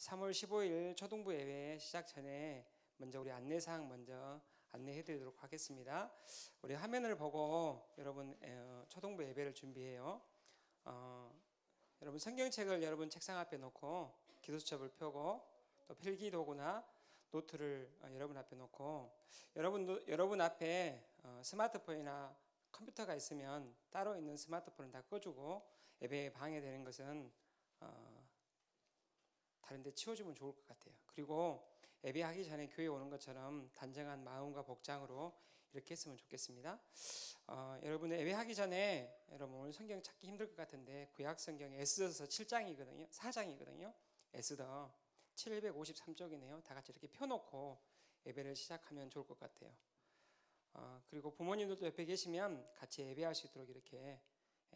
3월 15일 초등부 예배 시작 전에 먼저 우리 안내사항 먼저 안내해 드리도록 하겠습니다. 우리 화면을 보고 여러분 초등부 예배를 준비해요. 여러분 성경책을 여러분 책상 앞에 놓고 기도수첩을 펴고 또 필기도구나 노트를 여러분 앞에 놓고 여러분 앞에 스마트폰이나 컴퓨터가 있으면 따로 있는 스마트폰을 다 꺼주고 예배에 방해되는 것은 다른 데 치워주면 좋을 것 같아요. 그리고 예배하기 전에 교회 오는 것처럼 단정한 마음과 복장으로 이렇게 했으면 좋겠습니다. 여러분 예배하기 전에 여러분 오늘 성경 찾기 힘들 것 같은데 구약 성경에 에스더서 7장이거든요. 4장이거든요. 에스더 753쪽이네요. 다 같이 이렇게 펴놓고 예배를 시작하면 좋을 것 같아요. 그리고 부모님들도 옆에 계시면 같이 예배할 수 있도록 이렇게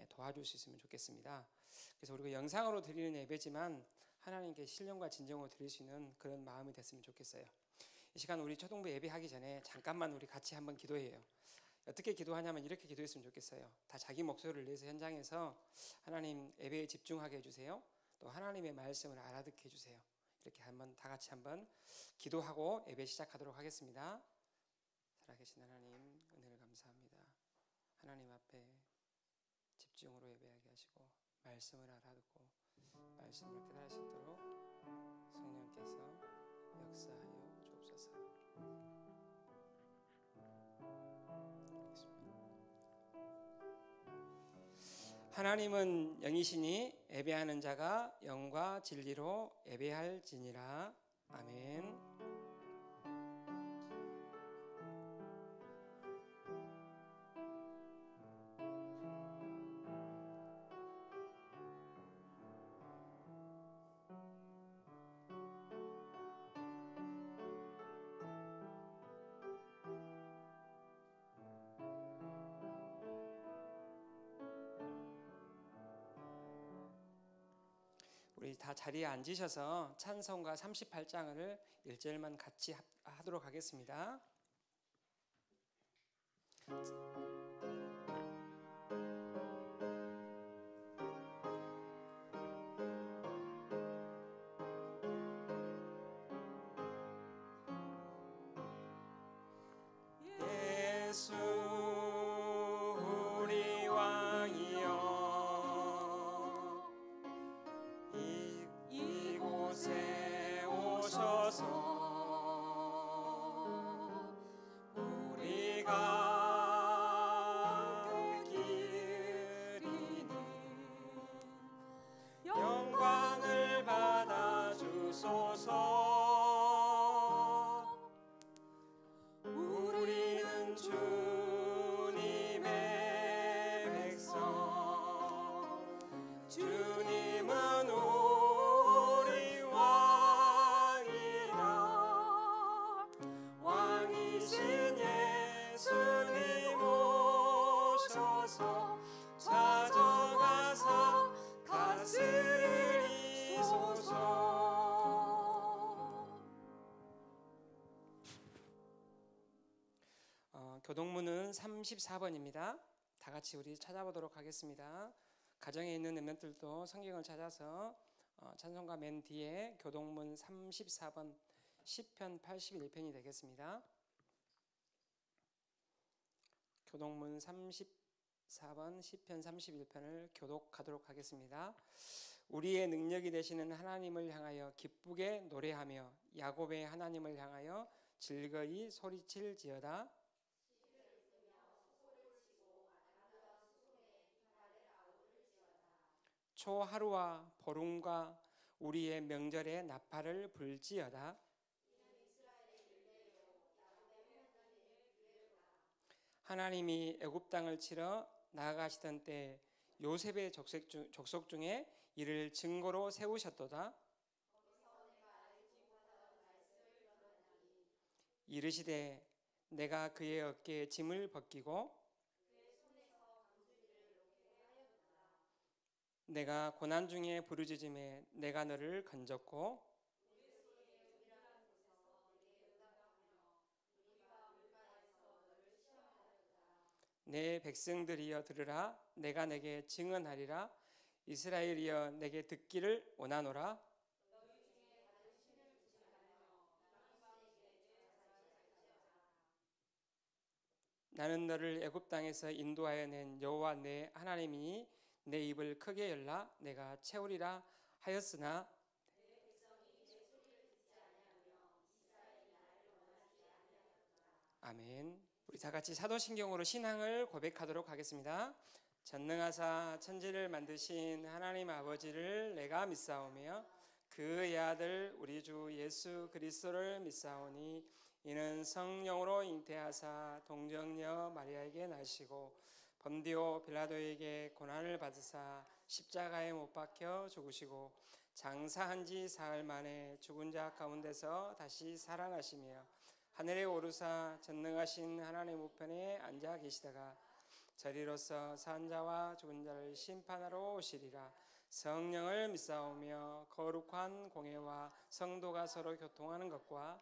도와줄 수 있으면 좋겠습니다. 그래서 우리가 영상으로 드리는 예배지만 하나님께 신령과 진정으로 드릴 수 있는 그런 마음이 됐으면 좋겠어요. 이 시간 우리 초등부 예배하기 전에 잠깐만 우리 같이 한번 기도해요. 어떻게 기도하냐면 이렇게 기도했으면 좋겠어요. 다 자기 목소리를 내서 현장에서 하나님 예배에 집중하게 해주세요. 또 하나님의 말씀을 알아듣게 해주세요. 이렇게 한번 다 같이 한번 기도하고 예배 시작하도록 하겠습니다. 살아계신 하나님 은혜를 감사합니다. 하나님 앞에 집중으로 예배하게 하시고 말씀을 알아듣고 말씀을 깨달을 수 있도록 성령께서 역사하여 주옵소서. 하나님은 영이시니 예배하는 자가 영과 진리로 예배할지니라. 아멘. 우리 다 자리에 앉으셔서 찬송가 38장을 1절만 같이 하도록 하겠습니다. 예수 우리 왕이여 이곳에 오셔서 우리가 기리는 영광을 받아 주소서. 우리는 주님의 백성 주님은 우리 왕이라. 왕이신 예수님 오셔서 찾아가사 다스리소서. 교동문은 34번입니다. 다 같이 우리 찾아보도록 하겠습니다. 가정에 있는 렘넌트들도 성경을 찾아서 찬송가 맨 뒤에 교동문 34번 시편 81편이 되겠습니다. 교동문 34번 시편 31편을 교독하도록 하겠습니다. 우리의 능력이 되시는 하나님을 향하여 기쁘게 노래하며 야곱의 하나님을 향하여 즐거이 소리칠지어다. 초하루와 보름과 우리의 명절에 나팔을 불지어다. 하나님이 애굽 땅을 치러 나아가시던 때 요셉의 족속 중에 이를 증거로 세우셨도다. 이르시되 내가 그의 어깨에 짐을 벗기고 내가 고난 중에 부르짖음에 내가 너를 건졌고 내 백성들이여 들으라. 내가 내게 증언하리라. 이스라엘이여 내게 듣기를 원하노라. 나는 너를 애굽 땅에서 인도하여 낸 여호와 내 하나님이니 내 입을 크게 열라 내가 채우리라 하였으나 아멘. 우리 다 같이 사도신경으로 신앙을 고백하도록 하겠습니다. 전능하사 천지를 만드신 하나님 아버지를 내가 믿사오며 그의 아들 우리 주 예수 그리스도를 믿사오니 이는 성령으로 잉태하사 동정녀 마리아에게 나시고 본디오 빌라도에게 고난을 받으사 십자가에 못 박혀 죽으시고 장사한 지 사흘 만에 죽은 자 가운데서 다시 살아나시며 하늘에 오르사 전능하신 하나님 우편에 앉아 계시다가 저리로서 산 자와 죽은 자를 심판하러 오시리라. 성령을 믿사오며 거룩한 공회와 성도가 서로 교통하는 것과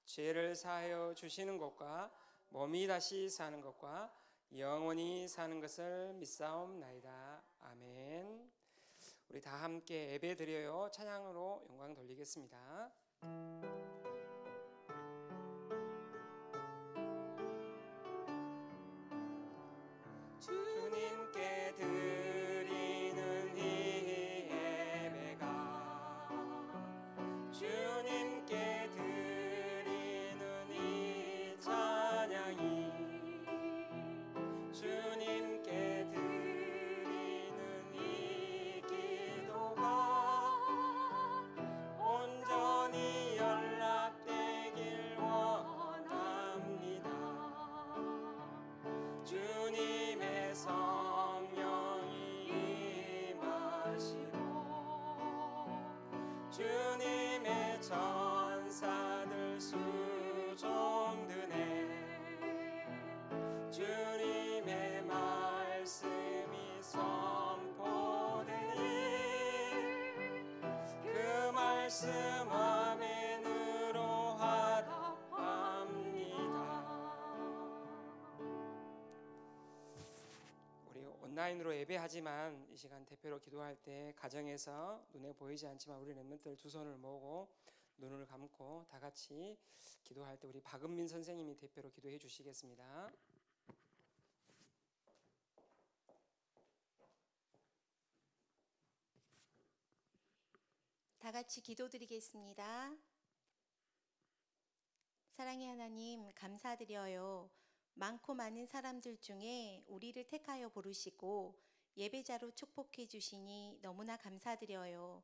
죄를 사하여 주시는 것과 몸이 다시 사는 것과 영원히 사는 것을 믿사옵나이다. 아멘. 우리 다 함께 예배 드려요. 찬양으로 영광 돌리겠습니다. 주님께 드리는 이 예배가 주님께 드리는 이 찬양이 주님께 드리는 이 기도가 온전히 연락되길 원합니다. 주님의 성령이 임하시고 주님의 전사들 수종드네 주님의 말씀이 선포되니 그 말씀 아멘으로 온라인으로 예배하지만 이 시간 대표로 기도할 때 가정에서 눈에 보이지 않지만 우리 렘넌트들 두 손을 모으고 눈을 감고 다 같이 기도할 때 우리 박은민 선생님이 대표로 기도해 주시겠습니다. 다 같이 기도드리겠습니다. 사랑의 하나님, 감사드려요. 많고 많은 사람들 중에 우리를 택하여 부르시고 예배자로 축복해 주시니 너무나 감사드려요.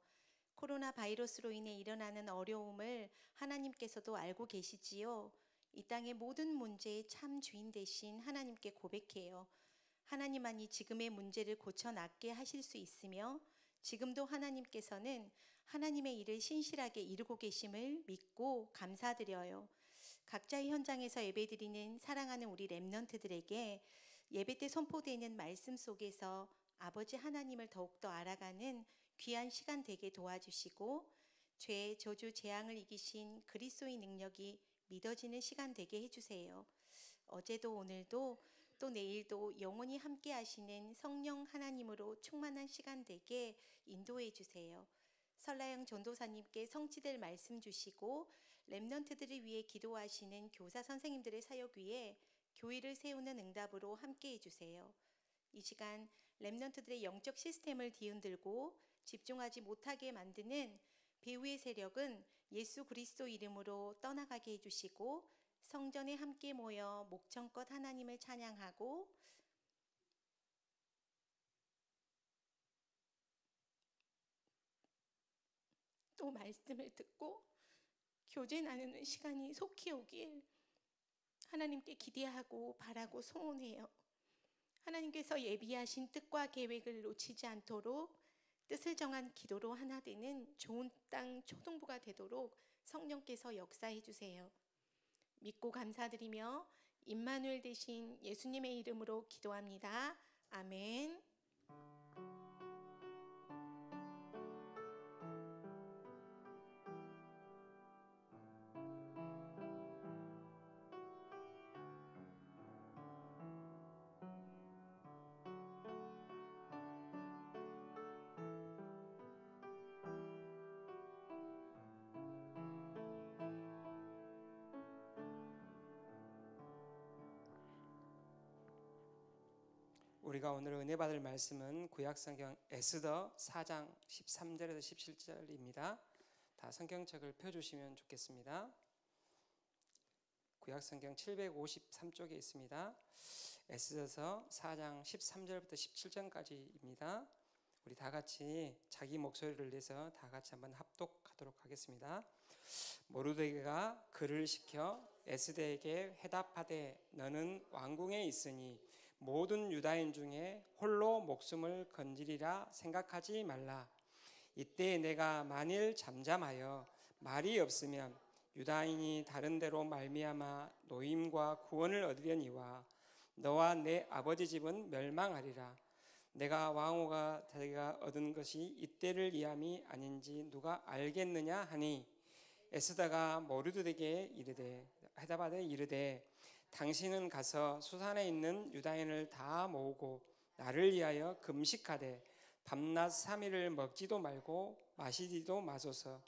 코로나 바이러스로 인해 일어나는 어려움을 하나님께서도 알고 계시지요. 이 땅의 모든 문제의 참 주인 되신 하나님께 고백해요. 하나님만이 지금의 문제를 고쳐낫게 하실 수 있으며 지금도 하나님께서는 하나님의 일을 신실하게 이루고 계심을 믿고 감사드려요. 각자의 현장에서 예배드리는 사랑하는 우리 렘넌트들에게 예배 때 선포되는 말씀 속에서 아버지 하나님을 더욱더 알아가는 귀한 시간 되게 도와주시고 죄, 저주, 재앙을 이기신 그리스도의 능력이 믿어지는 시간 되게 해주세요. 어제도 오늘도 또 내일도 영원히 함께 하시는 성령 하나님으로 충만한 시간 되게 인도해 주세요. 설라영 전도사님께 성취될 말씀 주시고 렘넌트들을 위해 기도하시는 교사 선생님들의 사역 위에 교회를 세우는 응답으로 함께 해주세요. 이 시간 렘넌트들의 영적 시스템을 뒤흔들고 집중하지 못하게 만드는 배후의 세력은 예수 그리스도 이름으로 떠나가게 해주시고 성전에 함께 모여 목청껏 하나님을 찬양하고 또 말씀을 듣고 교제 나누는 시간이 속히 오길 하나님께 기대하고 바라고 소원해요. 하나님께서 예비하신 뜻과 계획을 놓치지 않도록 뜻을 정한 기도로 하나 되는 좋은 땅 초동부가 되도록 성령께서 역사해 주세요. 믿고 감사드리며 임마누엘 되신 예수님의 이름으로 기도합니다. 아멘. 우리가 오늘 은혜 받을 말씀은 구약성경 에스더 4장 13절에서 17절입니다. 다 성경책을 펴주시면 좋겠습니다. 구약성경 753쪽에 있습니다. 에스더서 4장 13절부터 17절까지입니다. 우리 다 같이 자기 목소리를 내서 다 같이 한번 합독하도록 하겠습니다. 모르드게가 그를 시켜 에스더에게 회답하되 너는 왕궁에 있으니 모든 유다인 중에 홀로 목숨을 건지리라 생각하지 말라. 이때 내가 만일 잠잠하여 말이 없으면 유다인이 다른 데로 말미암아 노임과 구원을 얻으려니와 너와 내 아버지 집은 멸망하리라. 내가 왕후가 자기가 얻은 것이 이때를 이함이 아닌지 누가 알겠느냐 하니 에스더가 모르드게에게 이르되 회답하되 이르되 당신은 가서 수산에 있는 유다인을 다 모으고 나를 위하여 금식하되 밤낮 3일을 먹지도 말고 마시지도 마소서.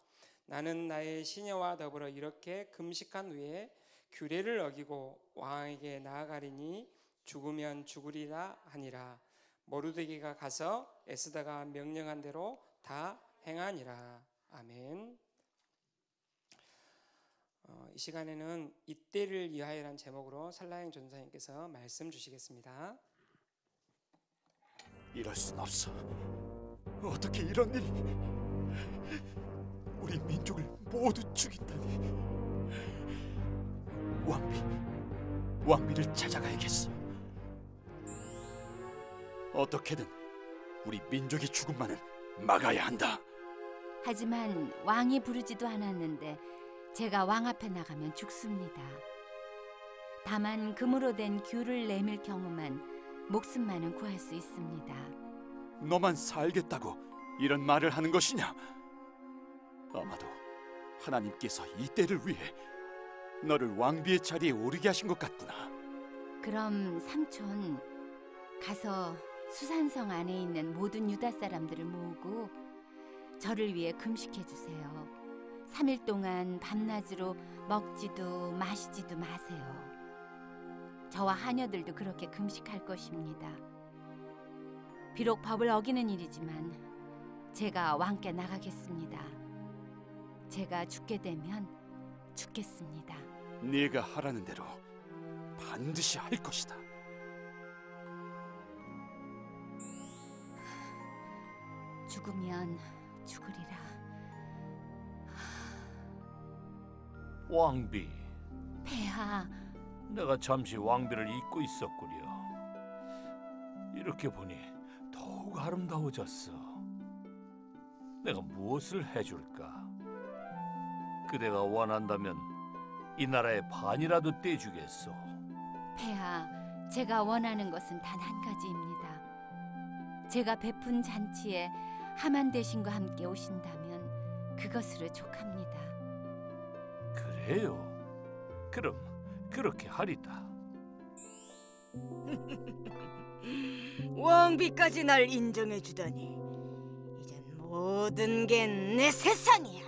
나는 나의 시녀와 더불어 이렇게 금식한 후에 규례를 어기고 왕에게 나아가리니 죽으면 죽으리라 하니라. 모르드게가 가서 에스더가 명령한 대로 다 행하니라. 아멘. 이 시간에는 이때를 위하여라는 제목으로 설라영 전사님께서 말씀 주시겠습니다. 이럴 순 없어. 어떻게 이런 일이? 우리 민족을 모두 죽인다니. 왕비를 찾아가야겠어. 어떻게든 우리 민족의 죽음만은 막아야 한다. 하지만 왕이 부르지도 않았는데 제가 왕 앞에 나가면 죽습니다. 다만 금으로 된 규를 내밀 경우만 목숨만은 구할 수 있습니다. 너만 살겠다고 이런 말을 하는 것이냐? 아마도 하나님께서 이 때를 위해 너를 왕비의 자리에 오르게 하신 것 같구나. 그럼 삼촌, 가서 수산성 안에 있는 모든 유다 사람들을 모으고 저를 위해 금식해 주세요. 3일 동안 밤낮으로 먹지도 마시지도 마세요. 저와 하녀들도 그렇게 금식할 것입니다. 비록 법을 어기는 일이지만 제가 왕께 나가겠습니다. 제가 죽게 되면 죽겠습니다. 네가 하라는 대로 반드시 할 것이다. 죽으면 죽으리라. 왕비, 폐하, 내가 잠시 왕비를 잊고 있었구려. 이렇게 보니 더욱 아름다워졌어. 내가 무엇을 해줄까? 그대가 원한다면 이 나라의 반이라도 떼주겠소. 폐하, 제가 원하는 것은 단 한 가지입니다. 제가 베푼 잔치에 하만 대신과 함께 오신다면 그것으로 족합니다. 그래요? 그럼 그렇게 하리다. 왕비까지 날 인정해 주다니 이젠 모든 게 내 세상이야.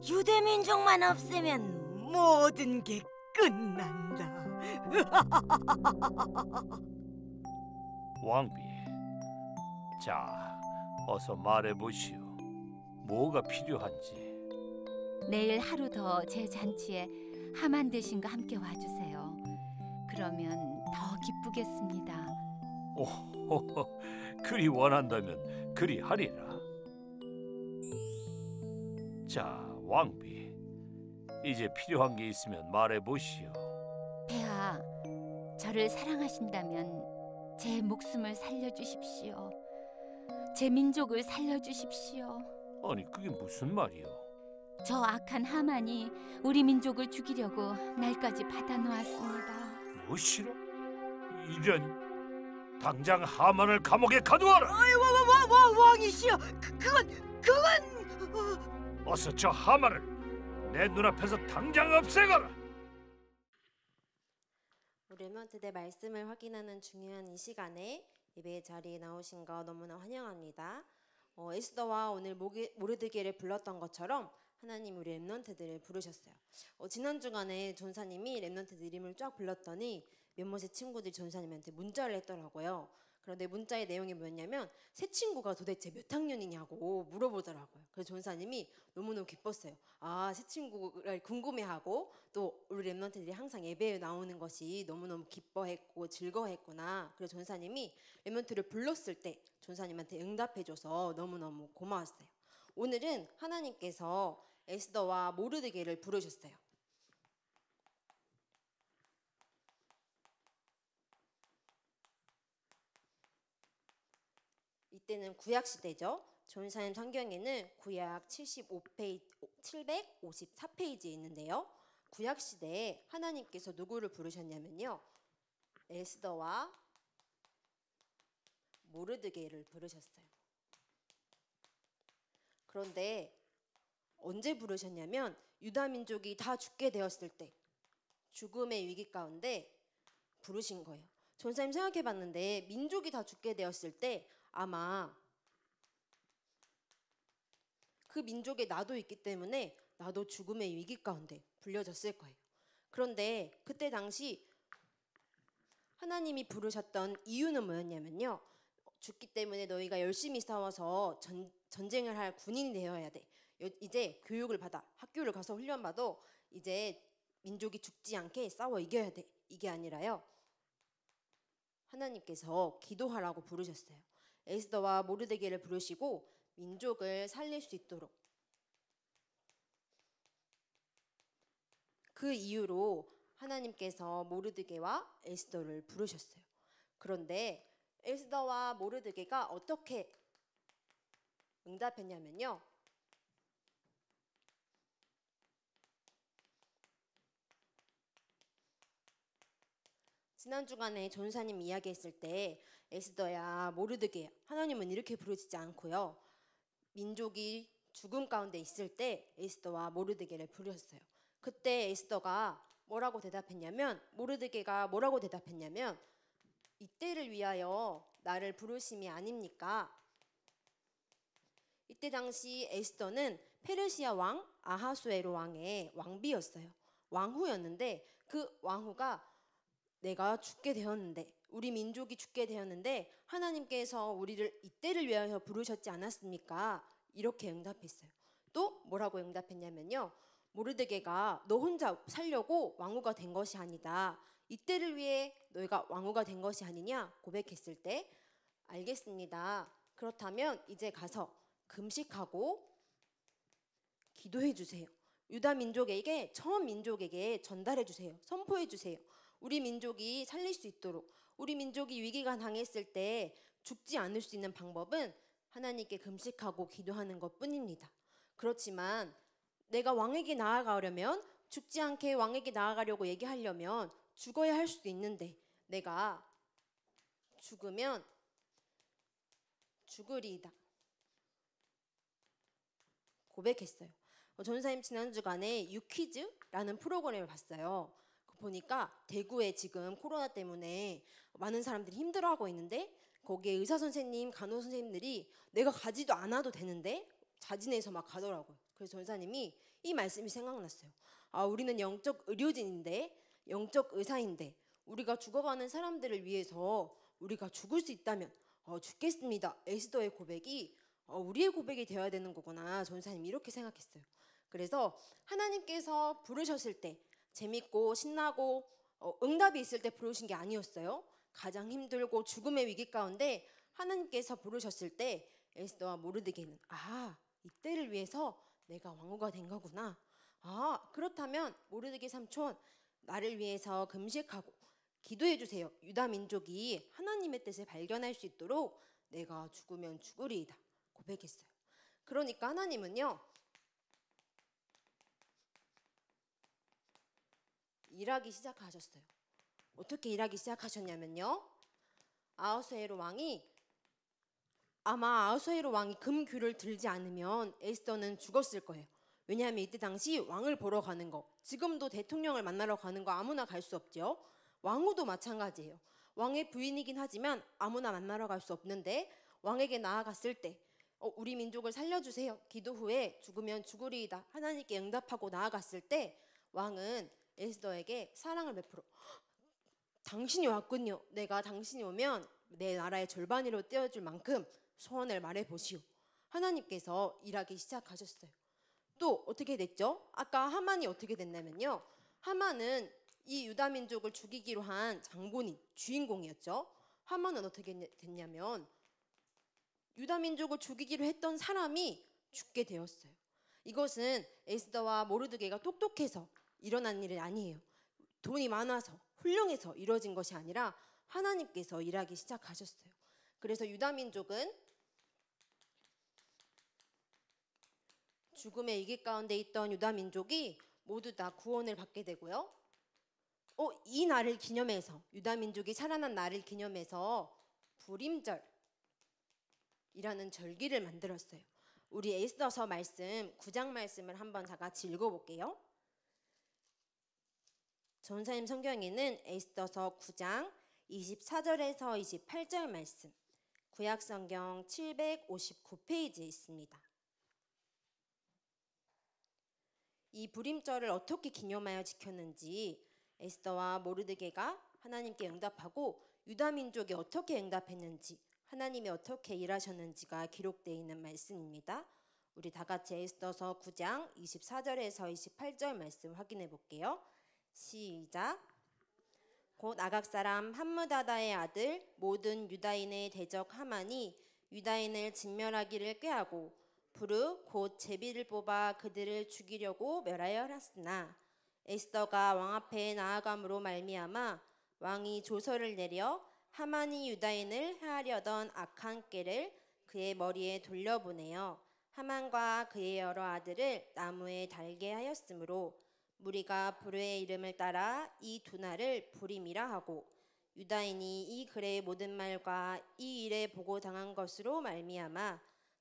유대 민족만 없애면 모든 게 끝난다. 왕비, 자, 어서 말해보시오. 뭐가 필요한지. 내일 하루 더 제 잔치에 하만 대신과 함께 와주세요. 그러면 더 기쁘겠습니다. 오호호, 그리 원한다면 그리 하리라. 자, 왕비, 이제 필요한 게 있으면 말해보시오. 폐하, 저를 사랑하신다면 제 목숨을 살려주십시오. 제 민족을 살려주십시오. 아니, 그게 무슨 말이오? 저 악한 하만이 우리 민족을 죽이려고 날까지 받아놓았습니다. 무엇이라? 이런, 당장 하만을 감옥에 가두어라. 왕이시여, 그건 어서 저 하만을 내 눈앞에서 당장 없애거라. 우리 렘넌트들의 말씀을 확인하는 중요한 이 시간에 예배의 자리에 나오신 거 너무나 환영합니다. 에스더와 오늘 모르드게를 불렀던 것처럼 하나님 우리 렘넌트들을 부르셨어요. 지난 주간에 전사님이 렘넌트들 이름을 쫙 불렀더니 몇몇의 친구들이 전사님한테 문자를 했더라고요. 그런데 문자의 내용이 뭐였냐면 새 친구가 도대체 몇 학년이냐고 물어보더라고요. 그래서 전사님이 너무너무 기뻤어요. 아, 새 친구를 궁금해하고 또 우리 랩런트들이 항상 예배에 나오는 것이 너무너무 기뻐했고 즐거워했구나. 그래서 전사님이 랩런트를 불렀을 때 전사님한테 응답해줘서 너무너무 고마웠어요. 오늘은 하나님께서 에스더와 모르드게를 부르셨어요. 이때는 구약 시대죠. 전사님 성경에는 구약 754페이지에 있는데요. 구약 시대에 하나님께서 누구를 부르셨냐면요. 에스더와 모르드게를 부르셨어요. 그런데 언제 부르셨냐면 유다 민족이 다 죽게 되었을 때, 죽음의 위기 가운데 부르신 거예요. 전사님 생각해 봤는데 민족이 다 죽게 되었을 때 아마 그 민족에 나도 있기 때문에 나도 죽음의 위기 가운데 불려졌을 거예요. 그런데 그때 당시 하나님이 부르셨던 이유는 뭐였냐면요. 죽기 때문에 너희가 열심히 싸워서 전쟁을 할 군인이 되어야 돼. 이제 교육을 받아 학교를 가서 훈련받아 이제 민족이 죽지 않게 싸워 이겨야 돼. 이게 아니라요. 하나님께서 기도하라고 부르셨어요. 에스더와 모르드게를 부르시고 민족을 살릴 수 있도록. 그 이유로 하나님께서 모르드게와 에스더를 부르셨어요. 그런데 에스더와 모르드게가 어떻게 응답했냐면요. 지난 주간에 전사님 이야기했을 때 에스더야 모르드게야 하나님은 이렇게 부르시지 않고요. 민족이 죽음 가운데 있을 때 에스더와 모르드게를 부르셨어요. 그때 에스더가 뭐라고 대답했냐면 모르드게가 뭐라고 대답했냐면 이때를 위하여 나를 부르심이 아닙니까? 이때 당시 에스더는 페르시아 왕 아하수에로 왕의 왕비였어요. 왕후였는데 그 왕후가 내가 죽게 되었는데 우리 민족이 죽게 되었는데 하나님께서 우리를 이때를 위하여 부르셨지 않았습니까? 이렇게 응답했어요. 또 뭐라고 응답했냐면요. 모르드게가 너 혼자 살려고 왕후가 된 것이 아니다. 이때를 위해 너희가 왕후가 된 것이 아니냐 고백했을 때 알겠습니다. 그렇다면 이제 가서 금식하고 기도해 주세요. 유다 민족에게 전 민족에게 전달해 주세요. 선포해 주세요. 우리 민족이 살릴 수 있도록 우리 민족이 위기가 당했을 때 죽지 않을 수 있는 방법은 하나님께 금식하고 기도하는 것뿐입니다. 그렇지만 내가 왕에게 나아가려면 죽지 않게 왕에게 나아가려고 얘기하려면 죽어야 할 수도 있는데 내가 죽으면 죽으리이다 고백했어요. 전사님 지난 주간에 유퀴즈라는 프로그램을 봤어요. 보니까 대구에 지금 코로나 때문에 많은 사람들이 힘들어하고 있는데 거기에 의사 선생님, 간호 선생님들이 내가 가지도 않아도 되는데 자진해서 막 가더라고요. 그래서 전사님이 이 말씀이 생각났어요. 아, 우리는 영적 의료진인데, 영적 의사인데 우리가 죽어가는 사람들을 위해서 우리가 죽을 수 있다면 죽겠습니다. 에스더의 고백이 우리의 고백이 되어야 되는 거구나. 전사님이 이렇게 생각했어요. 그래서 하나님께서 부르셨을 때 재밌고 신나고 응답이 있을 때 부르신 게 아니었어요. 가장 힘들고 죽음의 위기 가운데 하나님께서 부르셨을 때 에스더와 모르드게는 이때를 위해서 내가 왕후가 된 거구나. 그렇다면 모르드게 삼촌 나를 위해서 금식하고 기도해 주세요. 유다 민족이 하나님의 뜻을 발견할 수 있도록 내가 죽으면 죽으리이다 고백했어요. 그러니까 하나님은요. 일하기 시작하셨어요. 어떻게 일하기 시작하셨냐면요. 아하수에로 왕이 금규를 들지 않으면 에스더는 죽었을 거예요. 왜냐하면 이때 당시 왕을 보러 가는 거, 지금도 대통령을 만나러 가는 거 아무나 갈 수 없죠. 왕후도 마찬가지예요. 왕의 부인이긴 하지만 아무나 만나러 갈 수 없는데 왕에게 나아갔을 때 우리 민족을 살려주세요. 기도 후에 죽으면 죽으리이다. 하나님께 응답하고 나아갔을 때 왕은 에스더에게 사랑을 베풀어 당신이 왔군요. 내가 당신이 오면 내 나라의 절반으로 떼어줄 만큼 소원을 말해보시오. 하나님께서 일하기 시작하셨어요. 또 어떻게 됐죠? 아까 하만이 어떻게 됐냐면요. 하만은 이 유다 민족을 죽이기로 한 장본인, 주인공이었죠. 하만은 어떻게 됐냐면 유다 민족을 죽이기로 했던 사람이 죽게 되었어요. 이것은 에스더와 모르드게가 똑똑해서 일어난 일이 아니에요. 돈이 많아서 훌륭해서 이루어진 것이 아니라 하나님께서 일하기 시작하셨어요. 그래서 유다 민족은 죽음의 위기 가운데 있던 유다 민족이 모두 다 구원을 받게 되고요. 이 날을 기념해서, 유다 민족이 살아난 날을 기념해서 불임절이라는 절기를 만들었어요. 우리 에스더서 말씀 9장 말씀을 한번 다 같이 읽어볼게요. 전사님 성경에는 에스더서 9장 24절에서 28절 말씀, 구약 성경 759페이지에 있습니다. 이 불임절을 어떻게 기념하여 지켰는지 에스더와 모르드게가 하나님께 응답하고 유다 민족이 어떻게 응답했는지 하나님이 어떻게 일하셨는지가 기록되어 있는 말씀입니다. 우리 다 같이 에스더서 9장 24절에서 28절 말씀 확인해 볼게요. 시작. 곧 아각 사람 함므다다의 아들 모든 유다인의 대적 하만이 유다인을 진멸하기를 꾀하고 부르 곧 제비를 뽑아 그들을 죽이려고 멸하였으나 에스더가 왕 앞에 나아감으로 말미암아 왕이 조서를 내려 하만이 유다인을 해하려던 악한 꾀를 그의 머리에 돌려보내어 하만과 그의 여러 아들을 나무에 달게 하였으므로 무리가 부르의 이름을 따라 이 두 날을 불임이라 하고 유다인이 이 글의 모든 말과 이 일에 보고당한 것으로 말미암아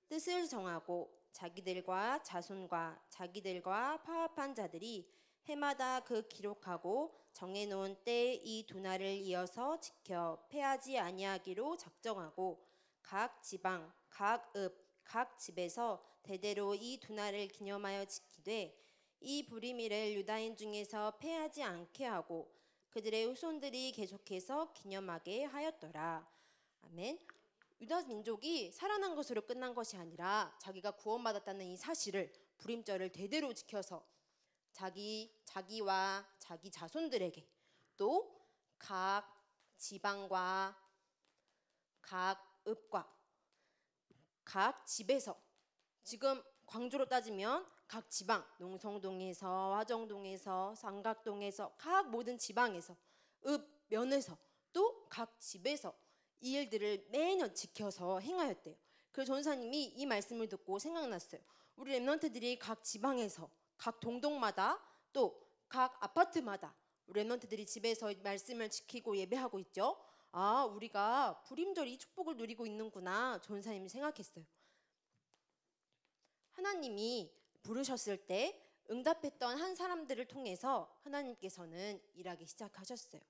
뜻을 정하고 자기들과 자손과 자기들과 파업한 자들이 해마다 그 기록하고 정해놓은 때에 이 두 날을 이어서 지켜 패하지 아니하기로 작정하고 각 지방, 각 읍, 각 집에서 대대로 이 두 날을 기념하여 지키되 이 불임일을 유다인 중에서 패하지 않게 하고 그들의 후손들이 계속해서 기념하게 하였더라. 아멘. 유다 민족이 살아난 것으로 끝난 것이 아니라 자기가 구원받았다는 이 사실을, 불임절을 대대로 지켜서 자기와 자기 자손들에게 또 각 지방과 각 읍과 각 집에서, 지금 광주로 따지면 각 지방, 농성동에서, 화정동에서, 삼각동에서, 각 모든 지방에서, 읍, 면에서, 또 각 집에서 이 일들을 매년 지켜서 행하였대요. 그래서 전사님이 이 말씀을 듣고 생각났어요. 우리 렘넌트들이 각 지방에서, 각 동동마다, 또 각 아파트마다 우리 렘넌트들이 집에서 말씀을 지키고 예배하고 있죠. 아, 우리가 불임절 이 축복을 누리고 있는구나, 전사님이 생각했어요. 하나님이 부르셨을 때 응답했던 한 사람들을 통해서 하나님께서는 일하기 시작하셨어요.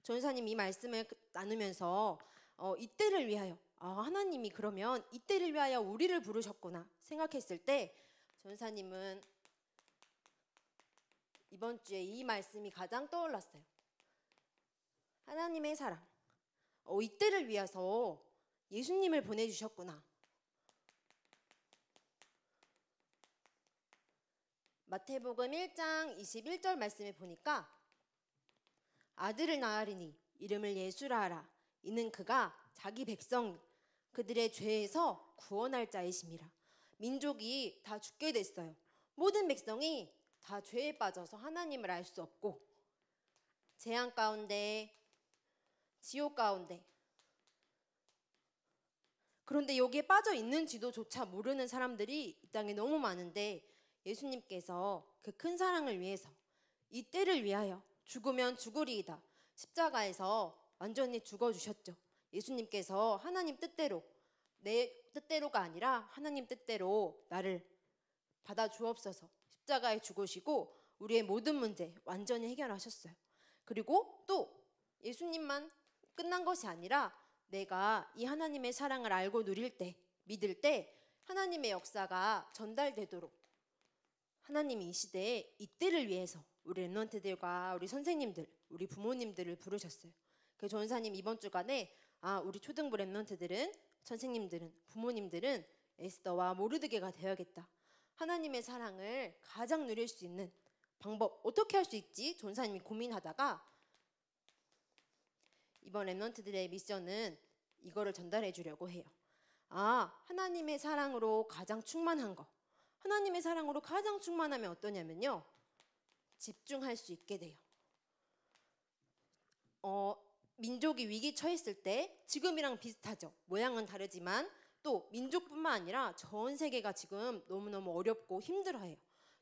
전사님 이 말씀을 나누면서 이때를 위하여, 하나님이 그러면 이때를 위하여 우리를 부르셨구나 생각했을 때 전사님은 이번 주에 이 말씀이 가장 떠올랐어요. 하나님의 사랑, 이때를 위해서 예수님을 보내주셨구나. 마태복음 1장 21절 말씀에 보니까 아들을 낳으리니 이름을 예수라 하라. 이는 그가 자기 백성 그들의 죄에서 구원할 자이심이라. 민족이 다 죽게 됐어요. 모든 백성이 다 죄에 빠져서 하나님을 알 수 없고 재앙 가운데, 지옥 가운데, 그런데 여기에 빠져 있는지도조차 모르는 사람들이 이 땅에 너무 많은데 예수님께서 그 큰 사랑을 위해서 이때를 위하여 죽으면 죽으리이다, 십자가에서 완전히 죽어주셨죠. 예수님께서 하나님 뜻대로, 내 뜻대로가 아니라 하나님 뜻대로 나를 받아 주옵소서 십자가에 죽으시고 우리의 모든 문제 완전히 해결하셨어요. 그리고 또 예수님만 끝난 것이 아니라 내가 이 하나님의 사랑을 알고 누릴 때, 믿을 때 하나님의 역사가 전달되도록 하나님이 이 시대에 이때를 위해서 우리 렘넌트들과 우리 선생님들, 우리 부모님들을 부르셨어요. 그 전사님 이번 주간에 우리 초등부 랩런트들은, 선생님들은, 부모님들은 에스더와 모르드게가 되어야겠다. 하나님의 사랑을 가장 누릴 수 있는 방법 어떻게 할 수 있지? 전사님이 고민하다가 이번 랩런트들의 미션은 이거를 전달해 주려고 해요. 하나님의 사랑으로 가장 충만한 거. 하나님의 사랑으로 가장 충만하면 어떠냐면요. 집중할 수 있게 돼요. 민족이 위기 처했을 때 지금이랑 비슷하죠. 모양은 다르지만 또 민족뿐만 아니라 전 세계가 지금 너무너무 어렵고 힘들어해요.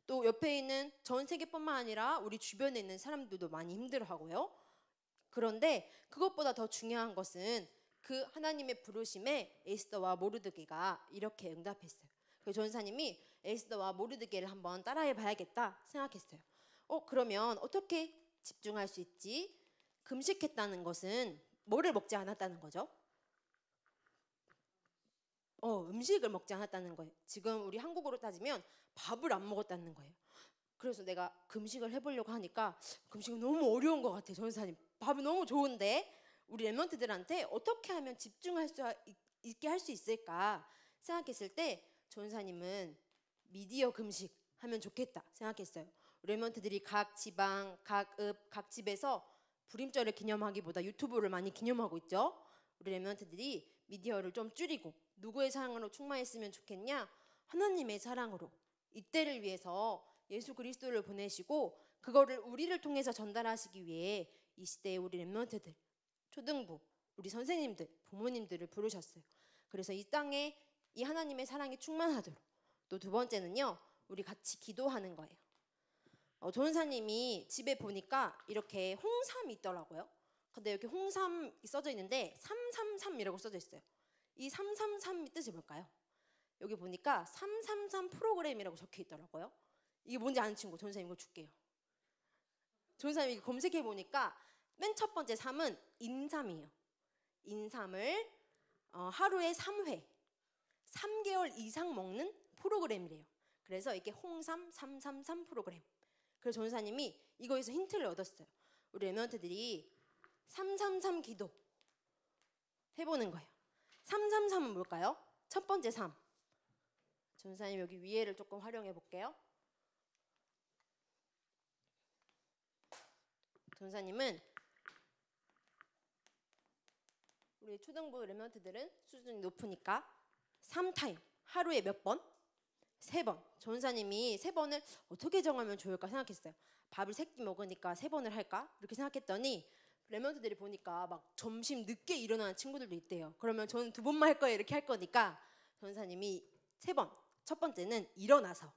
또 옆에 있는 전 세계뿐만 아니라 우리 주변에 있는 사람들도 많이 힘들어하고요. 그런데 그것보다 더 중요한 것은 그 하나님의 부르심에 에스더와 모르드게가 이렇게 응답했어요. 그 전사님이 에스더와 모르드게를 한번 따라해 봐야겠다 생각했어요. 그러면 어떻게 집중할 수 있지? 금식했다는 것은 뭐를 먹지 않았다는 거죠? 음식을 먹지 않았다는 거예요. 지금 우리 한국어로 따지면 밥을 안 먹었다는 거예요. 그래서 내가 금식을 해보려고 하니까 금식은 너무 어려운 것 같아요. 전사님, 밥이 너무 좋은데 우리 랩런트들한테 어떻게 하면 집중할 수 있게 할 수 있을까 생각했을 때 전사님은 미디어 금식 하면 좋겠다 생각했어요. 우리 랩런트들이 각 지방, 각 읍, 각 집에서 불임절을 기념하기보다 유튜브를 많이 기념하고 있죠. 우리 랩런트들이 미디어를 좀 줄이고 누구의 사랑으로 충만했으면 좋겠냐? 하나님의 사랑으로 이때를 위해서 예수 그리스도를 보내시고 그거를 우리를 통해서 전달하시기 위해 이 시대에 우리 랩런트들, 초등부, 우리 선생님들, 부모님들을 부르셨어요. 그래서 이 땅에 이 하나님의 사랑이 충만하도록. 또 두 번째는요, 우리 같이 기도하는 거예요. 전사님이 집에 보니까 이렇게 홍삼이 있더라고요. 근데 여기 홍삼이 써져 있는데 333이라고 써져 있어요. 이 333이 뜻이 뭘까요? 여기 보니까 333 프로그램이라고 적혀 있더라고요. 이게 뭔지 아는 친구 전사님 이거 줄게요. 전사님이 검색해 보니까 맨 첫 번째 3은 인삼이에요. 인삼을 하루에 3회 3개월 이상 먹는 프로그램이래요. 그래서 이게 홍삼 333 프로그램. 그래서 전사님이 이거에서 힌트를 얻었어요. 우리 랩런트들이 333 기도 해보는 거예요. 333은 뭘까요? 첫 번째 3. 전사님 여기 위에를 조금 활용해 볼게요. 전사님은 우리 초등부 랩런트들은 수준이 높으니까 3타임 하루에 몇 번? 3번. 전사님이 3번을 어떻게 정하면 좋을까 생각했어요. 밥을 3끼 먹으니까 3번을 할까? 이렇게 생각했더니 랩런트들이 보니까 막 점심 늦게 일어나는 친구들도 있대요. 그러면 저는 2번만 할 거예요 이렇게 할 거니까 전사님이 3번. 첫 번째는 일어나서,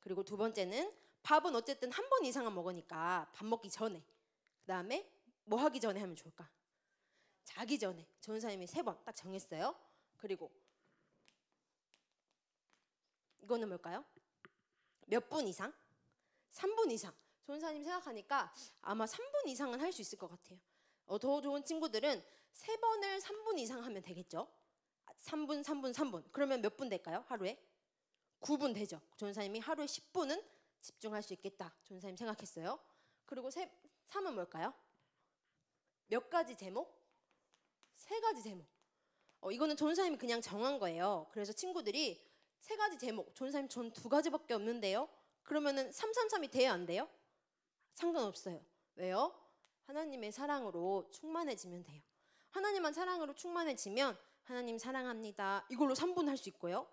그리고 두 번째는 밥은 어쨌든 1번 이상은 먹으니까 밥 먹기 전에, 그 다음에 뭐 하기 전에 하면 좋을까? 자기 전에. 전사님이 3번 딱 정했어요. 그리고 이거는 뭘까요? 몇 분 이상? 3분 이상. 전사님 생각하니까 아마 3분 이상은 할 수 있을 것 같아요. 더 좋은 친구들은 3번을 3분 이상 하면 되겠죠? 3분, 3분, 3분. 그러면 몇 분 될까요? 하루에? 9분 되죠. 전사님이 하루에 10분은 집중할 수 있겠다. 전사님 생각했어요. 그리고 3은 뭘까요? 몇 가지 제목? 3가지 제목. 이거는 전사님이 그냥 정한 거예요. 그래서 친구들이 3가지 제목. 전사님 전 2가지밖에 없는데요. 그러면은 333이 돼야 안 돼요? 상관없어요. 왜요? 하나님의 사랑으로 충만해지면 돼요. 하나님만 사랑으로 충만해지면 하나님 사랑합니다. 이걸로 3분 할 수 있고요.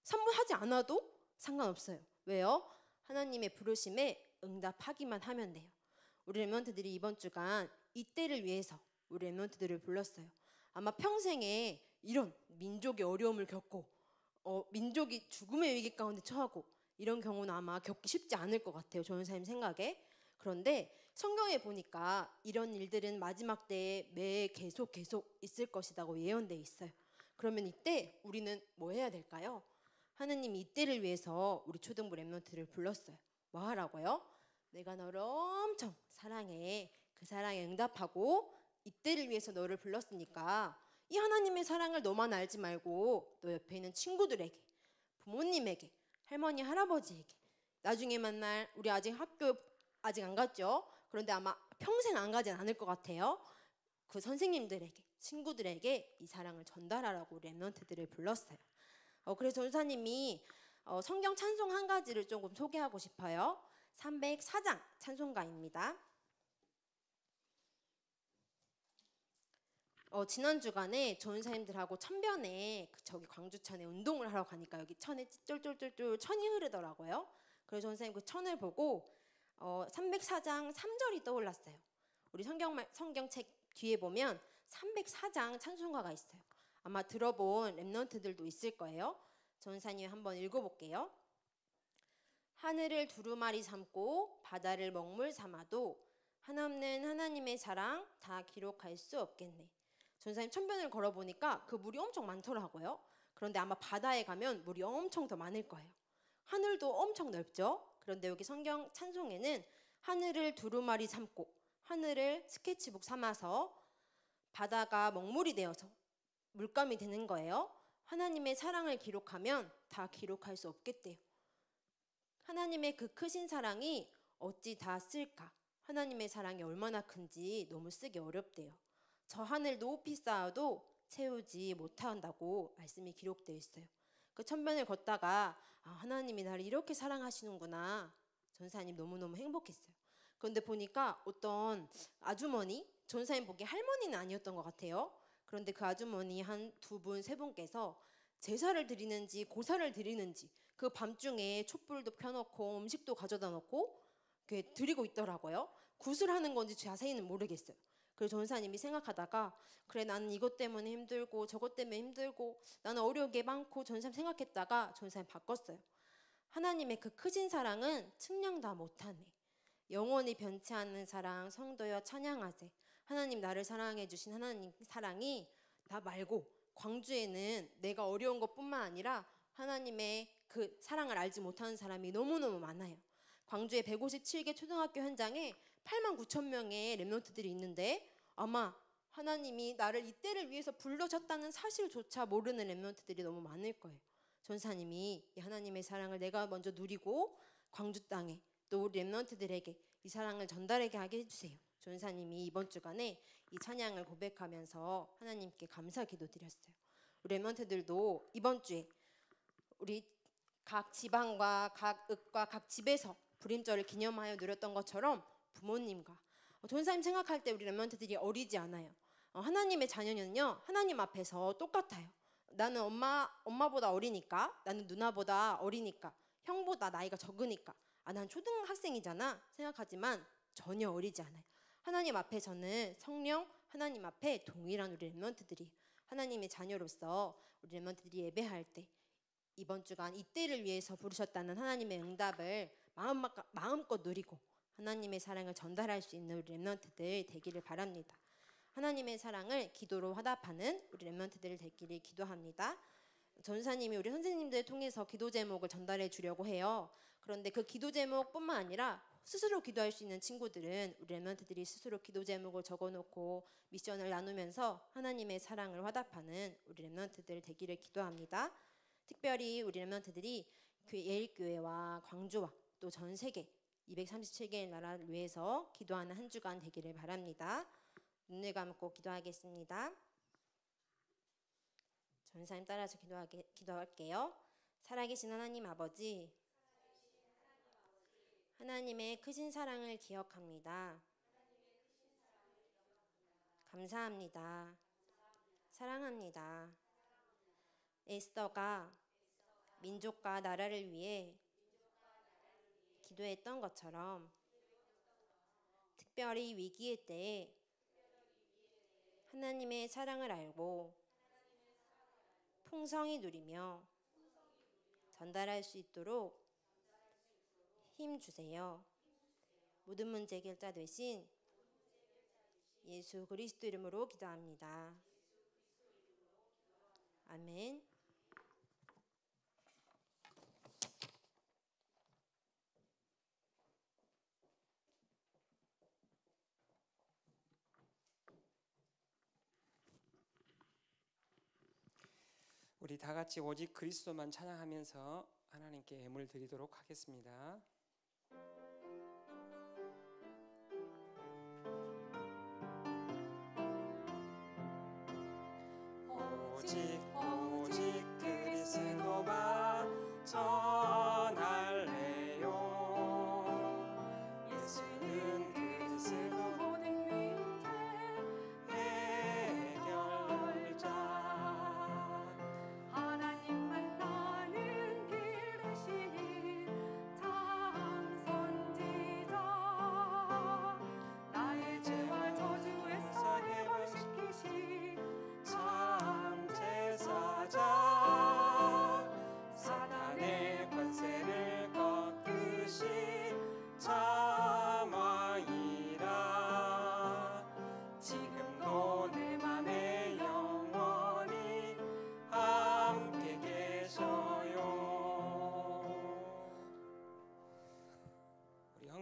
3분 하지 않아도 상관없어요. 왜요? 하나님의 부르심에 응답하기만 하면 돼요. 우리 랩런트들이 이번 주간 이때를 위해서 우리 랩런트들을 불렀어요. 아마 평생에 이런 민족의 어려움을 겪고 민족이 죽음의 위기 가운데 처하고 이런 경우는 아마 겪기 쉽지 않을 것 같아요. 전사님 생각에. 그런데 성경에 보니까 이런 일들은 마지막 때에 매 계속 있을 것이라고 예언되어 있어요. 그러면 이때 우리는 뭐 해야 될까요? 하느님이 이때를 위해서 우리 초등부 랩런트를 불렀어요. 뭐 하라고요? 내가 너를 엄청 사랑해. 그 사랑에 응답하고 이때를 위해서 너를 불렀으니까 이 하나님의 사랑을 너만 알지 말고 너 옆에 있는 친구들에게, 부모님에게, 할머니, 할아버지에게, 나중에 만날 우리 아직 학교 아직 안 갔죠? 그런데 아마 평생 안 가진 않을 것 같아요. 그 선생님들에게, 친구들에게 이 사랑을 전달하라고 렘넌트들을 불렀어요. 그래서 전사님이 성경 찬송 한 가지를 조금 소개하고 싶어요. 304장 찬송가입니다. 지난 주간에 전사님들하고 천변에 저기 광주천에 운동을 하러 가니까 여기 천에 쫄쫄쫄쫄 천이 흐르더라고요. 그래서 전사님 그 천을 보고 304장 3절이 떠올랐어요. 우리 성경책 뒤에 보면 304장 찬송가가 있어요. 아마 들어본 렘넌트들도 있을 거예요. 전사님 한번 읽어볼게요. 하늘을 두루마리 삼고 바다를 먹물 삼아도 한없는 하나님의 사랑 다 기록할 수 없겠네. 전사님 천변을 걸어보니까 그 물이 엄청 많더라고요. 그런데 아마 바다에 가면 물이 엄청 더 많을 거예요. 하늘도 엄청 넓죠. 그런데 여기 성경 찬송에는 하늘을 두루마리 삼고 하늘을 스케치북 삼아서 바다가 먹물이 되어서 물감이 되는 거예요. 하나님의 사랑을 기록하면 다 기록할 수 없겠대요. 하나님의 그 크신 사랑이 어찌 다 쓸까? 하나님의 사랑이 얼마나 큰지 너무 쓰기 어렵대요. 저 하늘 높이 쌓아도 채우지 못한다고 말씀이 기록되어 있어요. 그 천변을 걷다가 하나님이 나를 이렇게 사랑하시는구나. 전사님 너무너무 행복했어요. 그런데 보니까 어떤 아주머니, 전사님 보기에 할머니는 아니었던 것 같아요. 그런데 그 아주머니 한 두 분, 세 분께서 제사를 드리는지 고사를 드리는지 그 밤중에 촛불도 펴놓고 음식도 가져다 놓고 드리고 있더라고요. 구슬하는 건지 자세히는 모르겠어요. 그래서 전사님이 생각하다가 그래 나는 이것 때문에 힘들고 저것 때문에 힘들고 나는 어려운 게 많고 전사님 생각했다가 전사님 바꿨어요. 하나님의 그 크신 사랑은 측량 다 못하네. 영원히 변치 않는 사랑 성도여 찬양하세. 하나님 나를 사랑해 주신 하나님 사랑이 나 말고 광주에는 내가 어려운 것뿐만 아니라 하나님의 그 사랑을 알지 못하는 사람이 너무너무 많아요. 광주의 157개 초등학교 현장에 89,000명의 렘넌트들이 있는데 아마 하나님이 나를 이때를 위해서 불러셨다는 사실조차 모르는 렘넌트들이 너무 많을 거예요. 전사님이 이 하나님의 사랑을 내가 먼저 누리고 광주 땅에 또 우리 렘넌트들에게 이 사랑을 전달하게 하게 해주세요. 전사님이 이번 주간에 이 찬양을 고백하면서 하나님께 감사 기도드렸어요. 우리 렘넌트들도 이번 주에 우리 각 지방과 각 읍과 각 집에서 불임절을 기념하여 누렸던 것처럼 부모님과 전사님 생각할 때 우리 렘넌트들이 어리지 않아요. 하나님의 자녀는요 하나님 앞에서 똑같아요. 나는 엄마보다 어리니까, 나는 누나보다 어리니까, 형보다 나이가 적으니까 난 초등학생이잖아 생각하지만 전혀 어리지 않아요. 하나님 앞에서는 성령 하나님 앞에 동일한 우리 렘넌트들이 하나님의 자녀로서 우리 렘넌트들이 예배할 때 이번 주간 이때를 위해서 부르셨다는 하나님의 응답을 마음껏 누리고 하나님의 사랑을 전달할 수 있는 우리 렘넌트들 되기를 바랍니다. 하나님의 사랑을 기도로 화답하는 우리 렘넌트들 되기를 기도합니다. 전사님이 우리 선생님들 통해서 기도 제목을 전달해 주려고 해요. 그런데 그 기도 제목뿐만 아니라 스스로 기도할 수 있는 친구들은 우리 렘넌트들이 스스로 기도 제목을 적어놓고 미션을 나누면서 하나님의 사랑을 화답하는 우리 렘넌트들 되기를 기도합니다. 특별히 우리 렘넌트들이 예일교회와 광주와 또 전 세계 237개의 나라를 위해서 기도하는 한 주간 되기를 바랍니다. 눈을 감고 기도하겠습니다. 전사님 따라서 기도할게요. 살아계신 하나님 아버지, 하나님의 크신 사랑을 기억합니다. 감사합니다. 사랑합니다. 에스더가 민족과 나라를 위해 기도했던 것처럼 특별히 위기의 때에 하나님의 사랑을 알고 풍성히 누리며 전달할 수 있도록 힘 주세요. 모든 문제 해결자 되신 예수 그리스도 이름으로 기도합니다. 아멘. 우리 다 같이 오직 그리스도만 찬양하면서 하나님께 예물 드리도록 하겠습니다.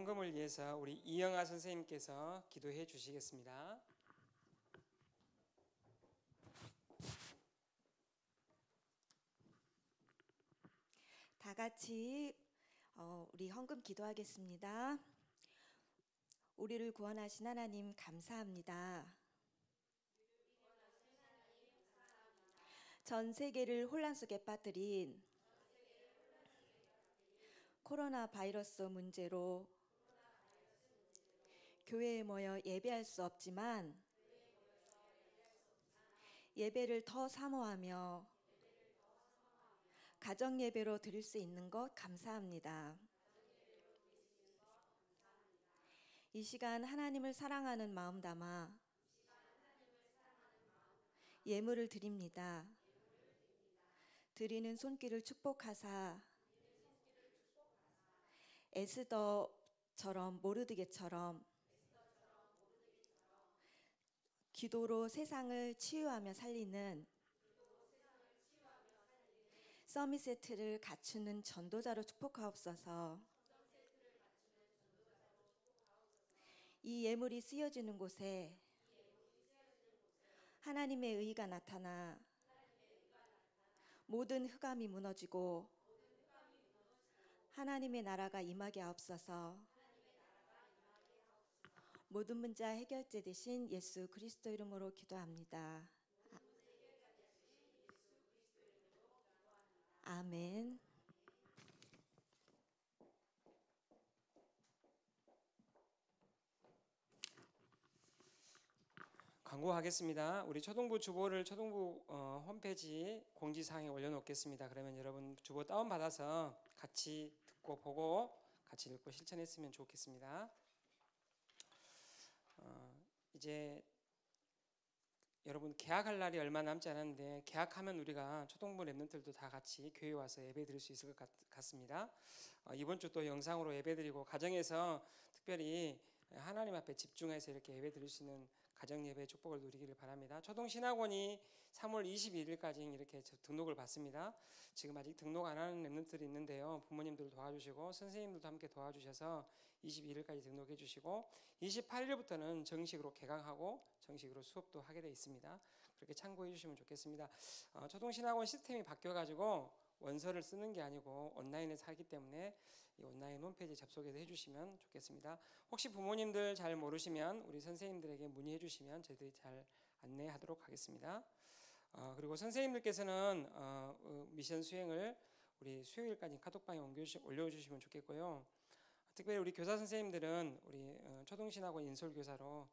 헌금을 위해서 우리 이영아 선생님께서 기도해 주시겠습니다. 다 같이 우리 헌금 기도하겠습니다. 우리를 구원하신 하나님 감사합니다. 전 세계를 혼란 속에 빠뜨린 코로나 바이러스 문제로 교회에 모여 예배할 수 없지만 예배를 더 사모하며 가정 예배로 드릴 수 있는 것 감사합니다. 이 시간 하나님을 사랑하는 마음 담아 예물을 드립니다. 드리는 손길을 축복하사 에스더처럼 모르드게처럼 기도로 세상을 치유하며 살리는 서밋세트를 갖추는 전도자로 축복하옵소서. 이 예물이 쓰여지는 곳에 하나님의 의가 나타나 모든 흑암이 무너지고 하나님의 나라가 임하게 하옵소서. 모든 문제 해결제 되신 예수 그리스도 이름으로 기도합니다. 아멘. 광고하겠습니다. 우리 초등부 주보를 초등부 홈페이지 공지사항에 올려놓겠습니다. 그러면 여러분 주보 다운받아서 같이 듣고 보고 같이 읽고 실천했으면 좋겠습니다. 이제 여러분 개학할 날이 얼마 남지 않았는데 개학하면 우리가 초등부 랩런트들도 다 같이 교회 와서 예배 드릴 수 있을 것 같습니다. 이번 주 또 영상으로 예배 드리고 가정에서 특별히 하나님 앞에 집중해서 이렇게 예배 드릴 수 있는 가정 예배 축복을 누리기를 바랍니다. 초등 신학원이 3월 21일까지 이렇게 등록을 받습니다. 지금 아직 등록 안 하는 랩런트들이 있는데요. 부모님들 도와주시고 선생님들도 함께 도와주셔서 21일까지 등록해 주시고 28일부터는 정식으로 개강하고 정식으로 수업도 하게 되어 있습니다. 그렇게 참고해 주시면 좋겠습니다. 초등 신학원 시스템이 바뀌어 가지고 원서를 쓰는 게 아니고 온라인에서 하기 때문에 이 온라인 홈페이지 접속해서 해주시면 좋겠습니다. 혹시 부모님들 잘 모르시면 우리 선생님들에게 문의해 주시면 저희들이 잘 안내하도록 하겠습니다. 그리고 선생님들께서는 미션 수행을 우리 수요일까지 카톡방에 올려주시면 좋겠고요. 특별히 우리 교사 선생님들은 우리 초등신학원 인솔교사로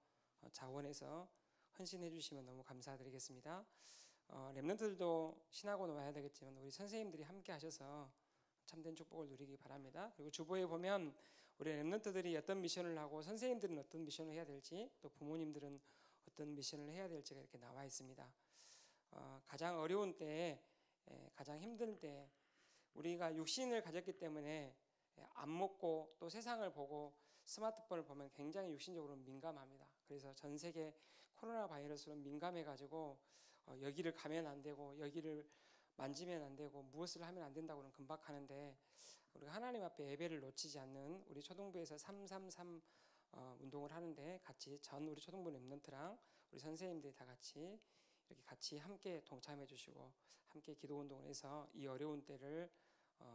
자원해서 헌신해 주시면 너무 감사드리겠습니다. 랩런트들도 신학원 와야 되겠지만 우리 선생님들이 함께 하셔서 참된 축복을 누리기 바랍니다. 그리고 주보에 보면 우리 랩런트들이 어떤 미션을 하고 선생님들은 어떤 미션을 해야 될지 또 부모님들은 어떤 미션을 해야 될지가 이렇게 나와 있습니다. 가장 어려운 때, 가장 힘든 때 우리가 육신을 가졌기 때문에 안 먹고 또 세상을 보고 스마트폰을 보면 굉장히 육신적으로 민감합니다. 그래서 전 세계 코로나 바이러스로 민감해가지고 여기를 가면 안 되고 여기를 만지면 안 되고 무엇을 하면 안 된다고는 금박하는데 우리가 하나님 앞에 예배를 놓치지 않는 우리 초등부에서 333 운동을 하는데 같이 전 우리 초등부 랩런트랑 우리 선생님들이 다 같이 이렇게 같이 함께 동참해 주시고 함께 기도 운동을 해서 이 어려운 때를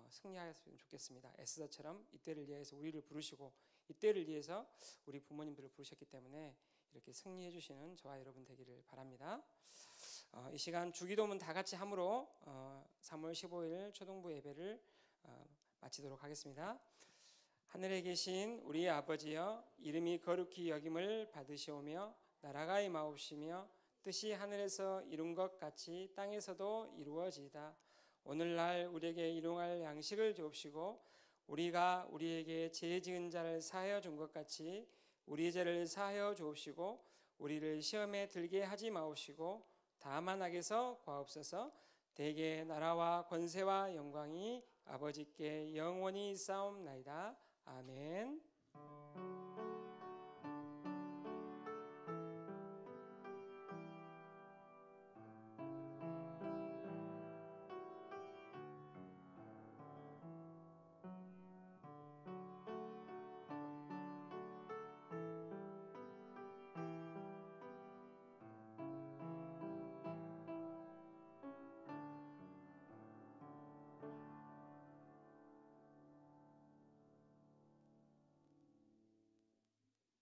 승리하였으면 좋겠습니다. 에스더처럼 이때를 위해서 우리를 부르시고 이때를 위해서 우리 부모님들을 부르셨기 때문에 이렇게 승리해 주시는 저와 여러분 되기를 바랍니다. 이 시간 주기도문 다 같이 함으로 3월 15일 초등부 예배를 마치도록 하겠습니다. 하늘에 계신 우리 아버지여, 이름이 거룩히 여김을 받으시오며 나라가 임하옵시며 뜻이 하늘에서 이룬 것 같이 땅에서도 이루어지이다. 오늘날 우리에게 일용할 양식을 주옵시고 우리가 우리에게 죄 지은 자를 사하여 준 것 같이 우리 죄를 사하여 주옵시고 우리를 시험에 들게 하지 마옵시고 다만 악에서 구하옵소서. 대개 나라와 권세와 영광이 아버지께 영원히 있사옵나이다. 아멘.